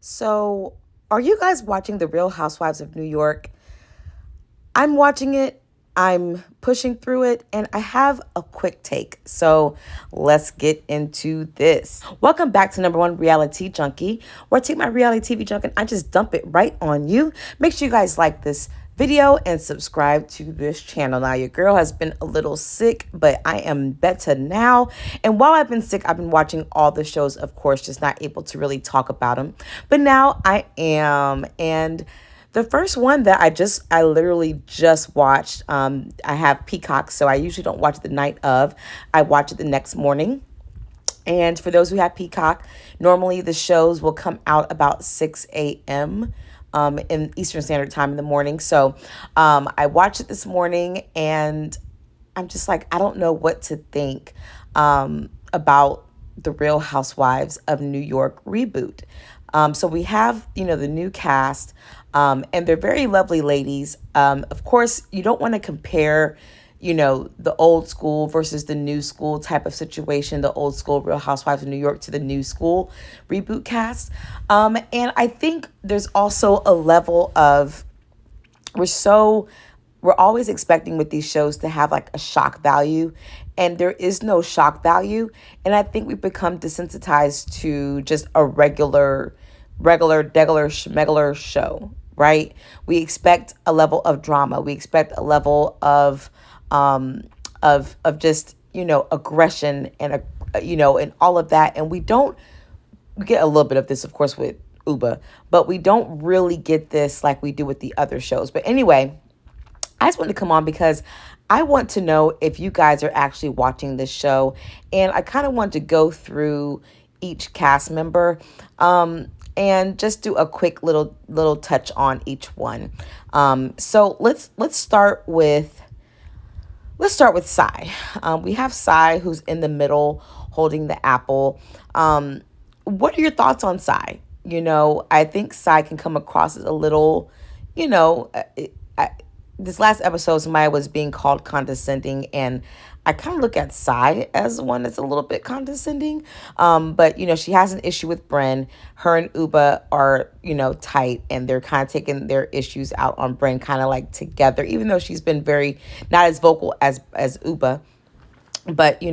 So, are you guys watching The Real Housewives of New York? I'm watching it, I'm pushing through it, and I have a quick take. So, let's get into this. Welcome back to number one Reality Junkie, where I take my reality TV junk and I just dump it right on you. Make sure you guys like this video and subscribe to this channel. Now, your girl has been a little sick, but I am better now. And while I've been sick, I've been watching all the shows, of course, just not able to really talk about them. But now I am. And the first one that I literally just watched, I have Peacock, so I usually don't watch it the night of. I watch it the next morning. And for those who have Peacock, normally the shows will come out about 6 a.m. In Eastern Standard Time in the morning. So I watched it this morning and I'm just like, I don't know what to think about the Real Housewives of New York reboot. So we have, the new cast, and they're very lovely ladies. Of course, you don't want to compare, the old school versus the new school type of situation, the old school Real Housewives of New York to the new school reboot cast. And I think there's also a level of, we're always expecting with these shows to have like a shock value, and there is no shock value. And I think we've become desensitized to just a degular, schmegular show, right? We expect a level of drama. We expect a level of just, aggression and, and all of that. And we get a little bit of this, of course, with Uba, but we don't really get this like we do with the other shows. But anyway, I just wanted to come on because I want to know if you guys are actually watching this show. And I kind of want to go through each cast member and just do a quick little touch on each one. So let's start with Sai. We have Sai, who's in the middle holding the apple. What are your thoughts on Sai? I think Sai can come across as a little, this last episode, somebody was being called condescending, and I kind of look at Sai as one that's a little bit condescending. But, she has an issue with Bren. Her and Uba are, tight, and they're kind of taking their issues out on Bren kind of like together, even though she's been very, not as vocal as Uba. But,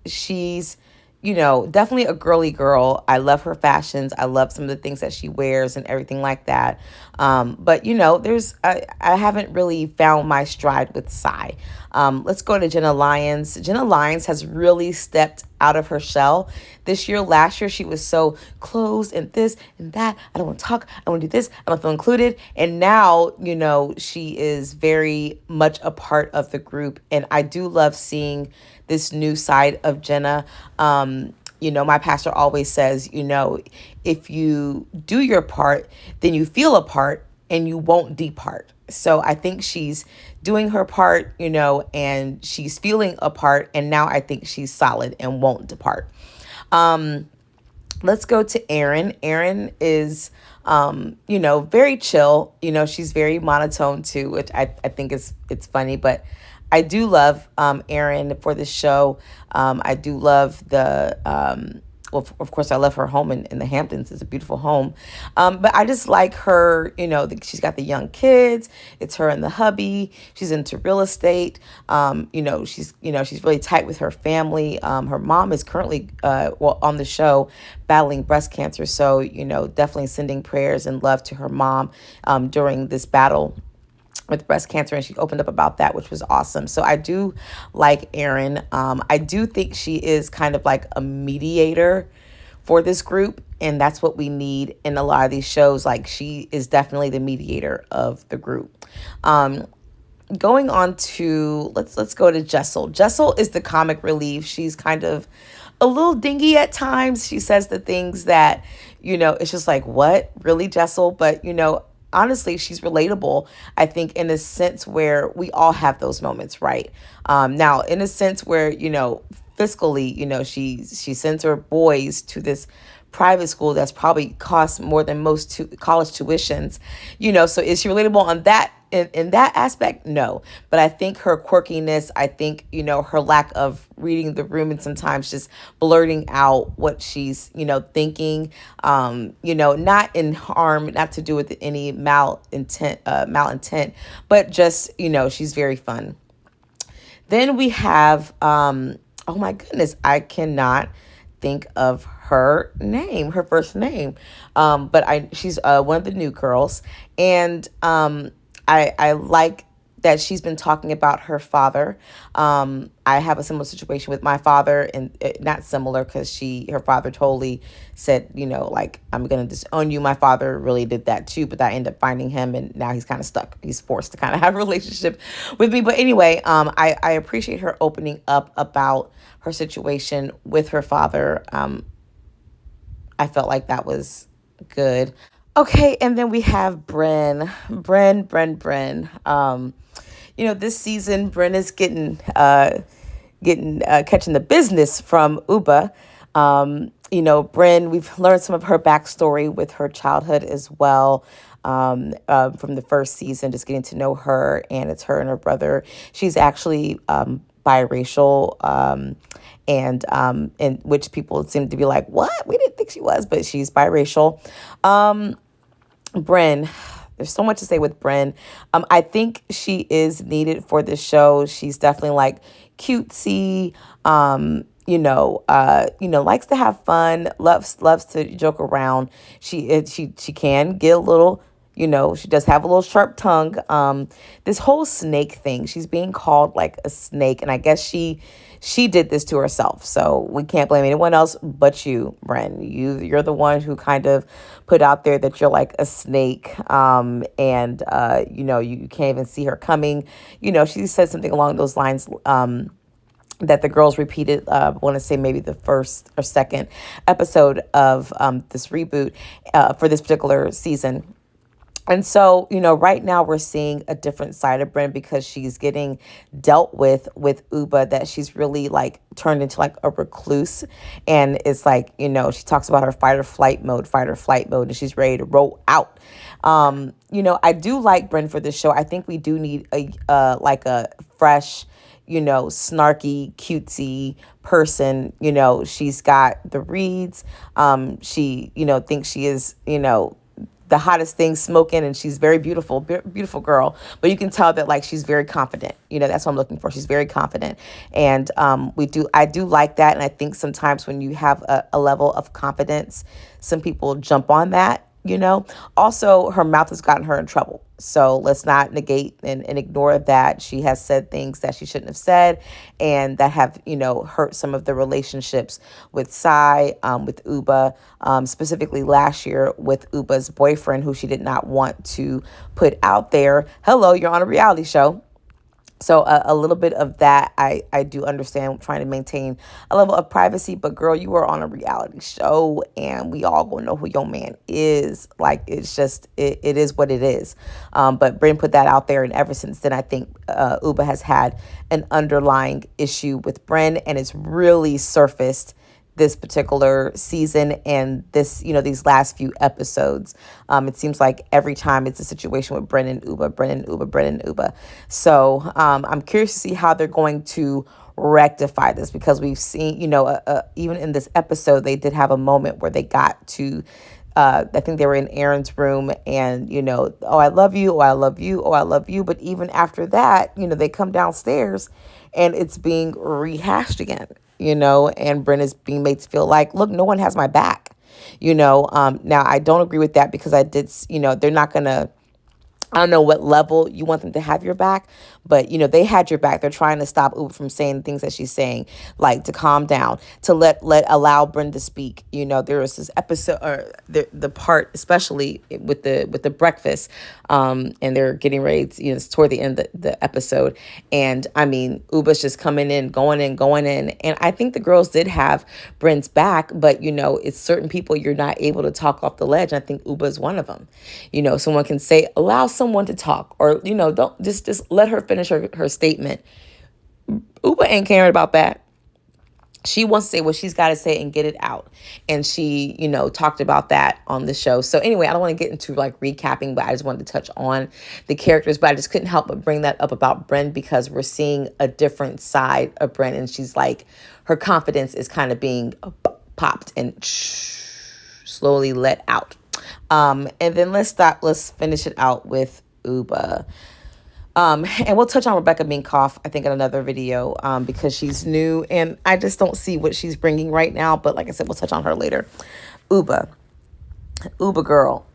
she's, definitely a girly girl. I love her fashions. I love some of the things that she wears and everything like that. But I haven't really found my stride with Sai. Let's go to Jenna Lyons. Jenna Lyons has really stepped out of her shell this year. Last year, she was so closed and this and that. I don't want to talk. I want to do this. I don't feel included. And now, she is very much a part of the group. And I do love seeing this new side of Jenna. My pastor always says, if you do your part, then you feel a part and you won't depart. So I think she's doing her part, and she's feeling a part. And now I think she's solid and won't depart. Let's go to Erin. Erin is, very chill. She's very monotone too, which I think it's funny, but I do love Erin for the show. I do love of course, I love her home in the Hamptons. It's a beautiful home. But I just like her, she's got the young kids. It's her and the hubby. She's into real estate. She's really tight with her family. Her mom is currently, on the show battling breast cancer. So, definitely sending prayers and love to her mom during this battle with breast cancer, and she opened up about that, which was awesome. So I do like Erin. I do think she is kind of like a mediator for this group, and that's what we need in a lot of these shows. Like, she is definitely the mediator of the group. Going on to let's go to Jessel. Jessel is the comic relief. She's kind of a little dingy at times. She says the things that, it's just like, what? Really, Jessel? But, honestly, she's relatable, I think, in a sense where we all have those moments, right? Now, in a sense where, fiscally, she sends her boys to this private school that's probably costs more than most college tuitions, so is she relatable on that in that aspect, no. But I think her quirkiness, I think, her lack of reading the room and sometimes just blurting out what she's, thinking, not in harm, not to do with any malintent, but just, she's very fun. Then we have, oh my goodness, I cannot think of her first name. But she's one of the new girls, and I like that she's been talking about her father. I have a similar situation with my father, and not similar because her father totally said, like, I'm going to disown you. My father really did that too, but I ended up finding him, and now he's kind of stuck. He's forced to kind of have a relationship with me. But anyway, I appreciate her opening up about her situation with her father. I felt like that was good. Okay, and then we have Bren. This season, Bren is getting catching the business from Uba. Bren, we've learned some of her backstory with her childhood as well. From the first season, just getting to know her, and it's her and her brother. She's actually biracial, and which people seem to be like, what? We didn't think she was, but she's biracial. Bren, there's so much to say with Bren. I think she is needed for this show. She's definitely like cutesy, likes to have fun, loves to joke around. She can get a little, she does have a little sharp tongue. This whole snake thing, she's being called like a snake, and I guess she did this to herself. So we can't blame anyone else but you, Bren. You're the one who kind of put out there that you're like a snake. And you can't even see her coming. She said something along those lines, that the girls repeated, I want to say maybe the first or second episode of this reboot for this particular season. And so, right now we're seeing a different side of Bren because she's getting dealt with Uba, that she's really like turned into like a recluse. And it's like, she talks about her fight or flight mode, and she's ready to roll out. I do like Bren for this show. I think we do need a fresh, snarky, cutesy person. She's got the reads. She, thinks she is, the hottest thing smoking, and she's very beautiful girl, but you can tell that like she's very confident. That's what I'm looking for. She's very confident, and I do like that. And I think sometimes when you have a level of confidence, some people jump on that. Also, her mouth has gotten her in trouble, so let's not negate and ignore that. She has said things that she shouldn't have said, and that have hurt some of the relationships with Sai, with Uba, specifically last year with Uba's boyfriend, who she did not want to put out there. Hello, you're on a reality show. So a little bit of that, I do understand, trying to maintain a level of privacy. But girl, you are on a reality show, and we all gonna know who your man is. Like, it's just, it is what it is. But Bren put that out there, and ever since then, I think Uba has had an underlying issue with Bren, and it's really surfaced this particular season and these last few episodes. It seems like every time it's a situation with Bren and Uba. So I'm curious to see how they're going to rectify this, because we've seen, even in this episode, they did have a moment where they got to, I think they were in Aaron's room, and, oh, I love you. Oh, I love you. Oh, I love you. But even after that, they come downstairs and it's being rehashed again, and Bren is being made to feel like, look, no one has my back, now I don't agree with that, because I did, they're not going to, I don't know what level you want them to have your back, but, they had your back. They're trying to stop Uba from saying things that she's saying, like to calm down, to allow Bren to speak. There was this episode, or the part, especially with the breakfast, and they're getting ready to, it's toward the end of the episode. And I mean, Uba's just going in. And I think the girls did have Bren's back, but, it's certain people you're not able to talk off the ledge. I think Uba is one of them. Someone can say, allow someone to talk, or, don't just let her finish her statement. Uba ain't caring about that. She wants to say what she's got to say and get it out. And she, talked about that on the show. So anyway, I don't want to get into like recapping, but I just wanted to touch on the characters. But I just couldn't help but bring that up about Bren because we're seeing a different side of Bren. And she's like, her confidence is kind of being popped and slowly let out. And then let's finish it out with Ubah. And we'll touch on Rebecca Minkoff, I think, in another video, because she's new and I just don't see what she's bringing right now. But like I said, we'll touch on her later. Ubah girl,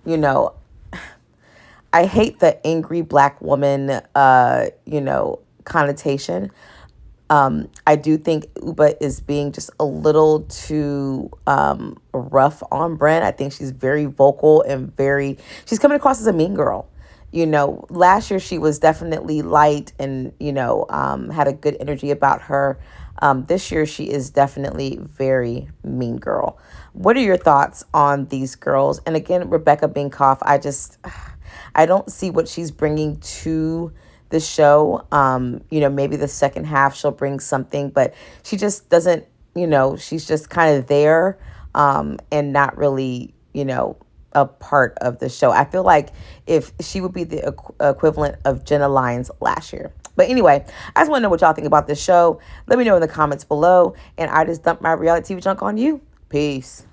I hate the angry black woman, connotation. I do think Ubah is being just a little too rough on Bren. I think she's very vocal and she's coming across as a mean girl. Last year she was definitely light and, had a good energy about her. This year she is definitely very mean girl. What are your thoughts on these girls? And again, Rebecca Minkoff, I don't see what she's bringing to the show. Maybe the second half she'll bring something, but she just doesn't, she's just kind of there, and not really, a part of the show. I feel like if she would be the equivalent of Jenna Lyons last year. But anyway, I just want to know what y'all think about this show. Let me know in the comments below. And I just dumped my reality TV junk on you. Peace.